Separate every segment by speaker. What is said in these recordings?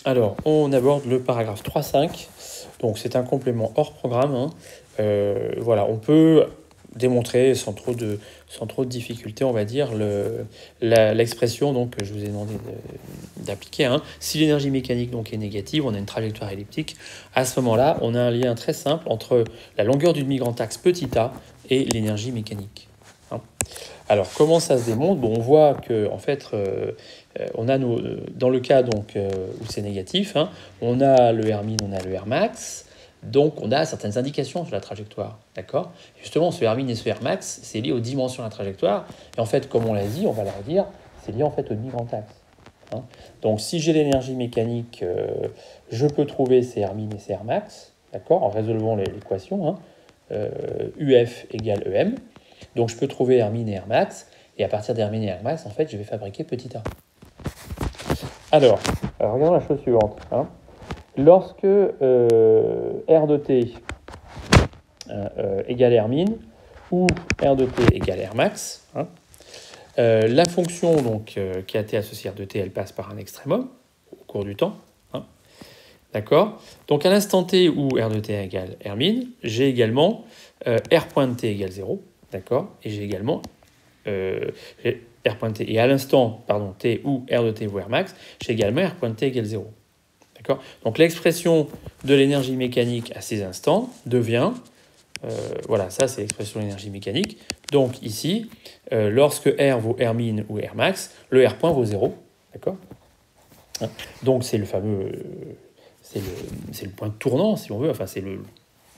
Speaker 1: Alors, on aborde le paragraphe 3.5. Donc, c'est un complément hors programme. Hein. Voilà, on peut démontrer sans trop de difficulté, on va dire, l'expression donc, que je vous ai demandé d'appliquer. Hein. Si l'énergie mécanique donc, est négative, on a une trajectoire elliptique. À ce moment-là, on a un lien très simple entre la longueur du demi-grand axe petit a et l'énergie mécanique. Hein. Alors, comment ça se démontre? Bon, on voit que, en fait, on a dans le cas donc, où c'est négatif, hein, on a le R min, on a le R max. Donc, on a certaines indications sur la trajectoire, d'accord? Justement, ce R min et ce R max, c'est lié aux dimensions de la trajectoire. Et en fait, comme on l'a dit, on va leur dire, c'est lié en fait au demi-grand axe. Hein. Donc, si j'ai l'énergie mécanique, je peux trouver ces R min et ces R max, d'accord, en résolvant l'équation, hein, UF égale EM. Donc, je peux trouver R min et R max. Et à partir d'R min et R max, en fait, je vais fabriquer petit a. Alors regardons la chose suivante. Hein. Lorsque R de t égale R min ou R de t égale R max, hein, la fonction donc, qui a t associée à R de t, elle passe par un extrémum au cours du temps. Hein. D'accord? Donc à l'instant t où R de t égale R min, j'ai également R point de t égale 0. D'accord? Et j'ai également R point de t. Et à l'instant t où R de t vaut R max, j'ai également R point de t égale 0. D'accord? Donc l'expression de l'énergie mécanique à ces instants devient, voilà, ça c'est l'expression de l'énergie mécanique. Donc ici, lorsque R vaut R min ou R max, le R point vaut 0. D'accord? Donc c'est le fameux, c'est le point tournant si on veut, enfin c'est le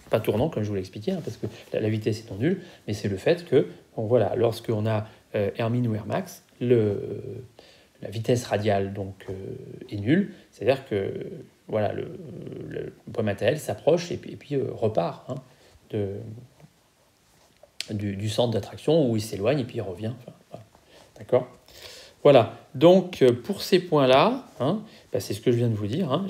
Speaker 1: pas tournant comme je vous l'ai expliqué, hein, parce que la vitesse est en nul, mais c'est le fait que, bon, voilà, lorsqu'on a R min ou R max, la vitesse radiale donc, est nulle, c'est-à-dire que voilà, le point matériel s'approche et puis repart hein, du centre d'attraction où il s'éloigne et puis il revient. Enfin, voilà. D'accord ? Voilà, donc pour ces points-là, hein, bah, c'est ce que je viens de vous dire, hein,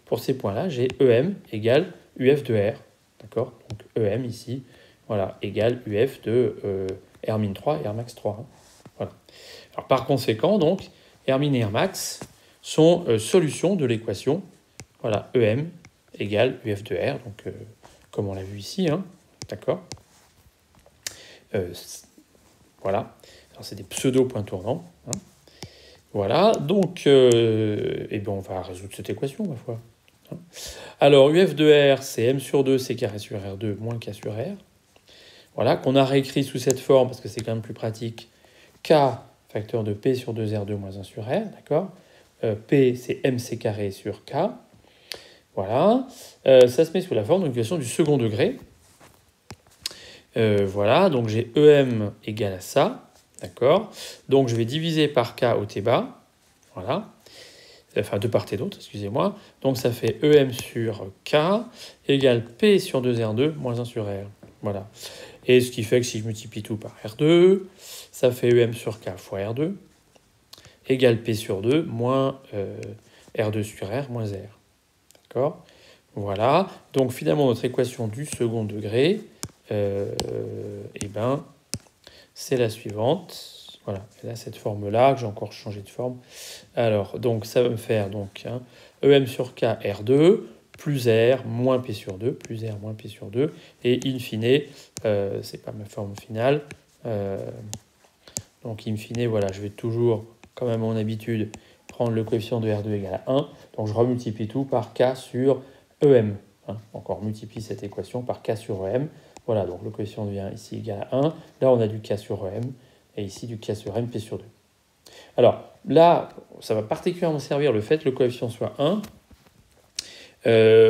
Speaker 1: pour ces points-là, j'ai EM égale UF de R. D'accord ? Donc EM ici, voilà, égale UF de R min 3 et R max 3. Hein. Voilà. Alors par conséquent, donc, R min et R max sont solutions de l'équation, voilà, EM égale UF de R, donc comme on l'a vu ici, hein, d'accord ? Voilà, alors c'est des pseudo-points tournants. Hein. Voilà, donc, eh bien, on va résoudre cette équation, ma foi. Hein. Alors, UF de R, c'est M sur 2, C carré sur R2 moins K sur R. Voilà, qu'on a réécrit sous cette forme, parce que c'est quand même plus pratique. K, facteur de P sur 2R2 moins 1 sur R, d'accord ? P, c'est MC carré sur K. Voilà, ça se met sous la forme d'une équation du second degré. Voilà, donc j'ai EM égale à ça, d'accord ? Donc je vais diviser par K au T bas, voilà, enfin de part et d'autre, excusez-moi. Donc ça fait EM sur K égale P sur 2R2 moins 1 sur R, voilà. Et ce qui fait que si je multiplie tout par R2, ça fait EM sur K fois R2 égale P sur 2 moins R2 sur R moins R, d'accord ? Voilà, donc finalement notre équation du second degré, eh ben, c'est la suivante. Voilà, et là, cette forme-là, que j'ai encore changé de forme. Alors, donc, ça va me faire donc, hein, EM sur K, R2, plus R, moins P sur 2, plus R, moins P sur 2, et in fine, c'est pas ma forme finale. Donc, in fine, voilà, je vais toujours, comme à mon habitude, prendre le coefficient de R2 égal à 1. Donc, je remultiplie tout par K sur EM. Hein. Donc, on multiplie cette équation par K sur EM. Voilà, donc le coefficient devient ici égal à 1. Là, on a du K sur EM, et ici du K sur M, P sur 2. Alors, là, ça va particulièrement servir le fait que le coefficient soit 1.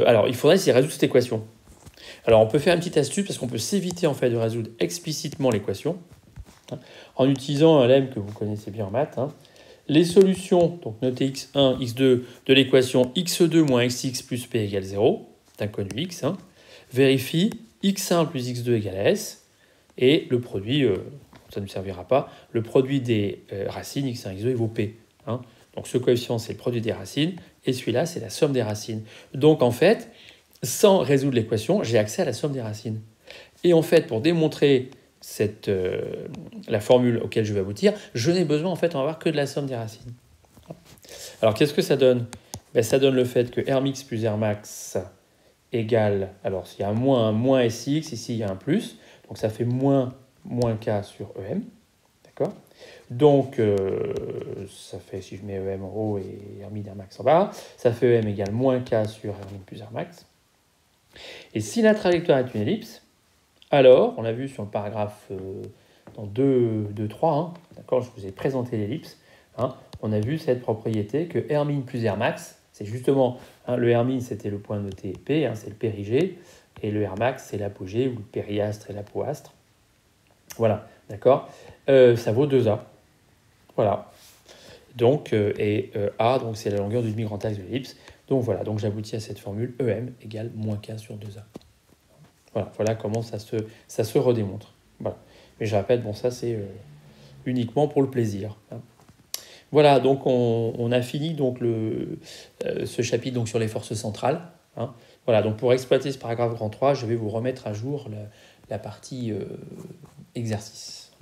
Speaker 1: Alors, il faudrait s'y résoudre cette équation. Alors, on peut faire une petite astuce, parce qu'on peut s'éviter en fait de résoudre explicitement l'équation, hein, en utilisant un lemme que vous connaissez bien en maths. Hein. Les solutions, donc notez x1, x2, de l'équation x2 moins xx plus p égale 0, d'inconnu x, hein, vérifie x1 plus x2 égale à s, et le produit, ça ne servira pas, le produit des racines, x1, x2, il vaut p. Hein. Donc ce coefficient, c'est le produit des racines, et celui-là, c'est la somme des racines. Donc en fait, sans résoudre l'équation, j'ai accès à la somme des racines. Et en fait, pour démontrer la formule auquel je vais aboutir, je n'ai besoin, en fait, en avoir que de la somme des racines. Alors qu'est-ce que ça donne ? ben, ça donne le fait que Rmix plus Rmax égale, alors s'il y a un moins SX, ici il y a un plus, donc ça fait moins K sur EM, d'accord? Donc ça fait, si je mets EM en haut et Rmin Rmax en bas, ça fait EM égale moins K sur Rmin plus Rmax. Et si la trajectoire est une ellipse, alors, on a vu sur le paragraphe dans 2.3, hein, d'accord, je vous ai présenté l'ellipse, hein, on a vu cette propriété que Rmin plus Rmax, c'est justement, hein, le Rmin c'était le point de T et P, hein, c'est le périgée, et le Rmax c'est l'apogée, ou le périastre et l'apoastre. Voilà, d'accord, ça vaut 2A. Voilà. Donc, A, donc c'est la longueur du demi-grand axe de l'ellipse. Donc voilà, donc j'aboutis à cette formule EM égale moins K sur 2A. Voilà comment ça se redémontre. Voilà. Mais je répète, bon, ça c'est uniquement pour le plaisir. Hein. Voilà, donc on a fini donc ce chapitre donc, sur les forces centrales. Hein. Voilà, donc pour exploiter ce paragraphe grand 3, je vais vous remettre à jour la partie exercice.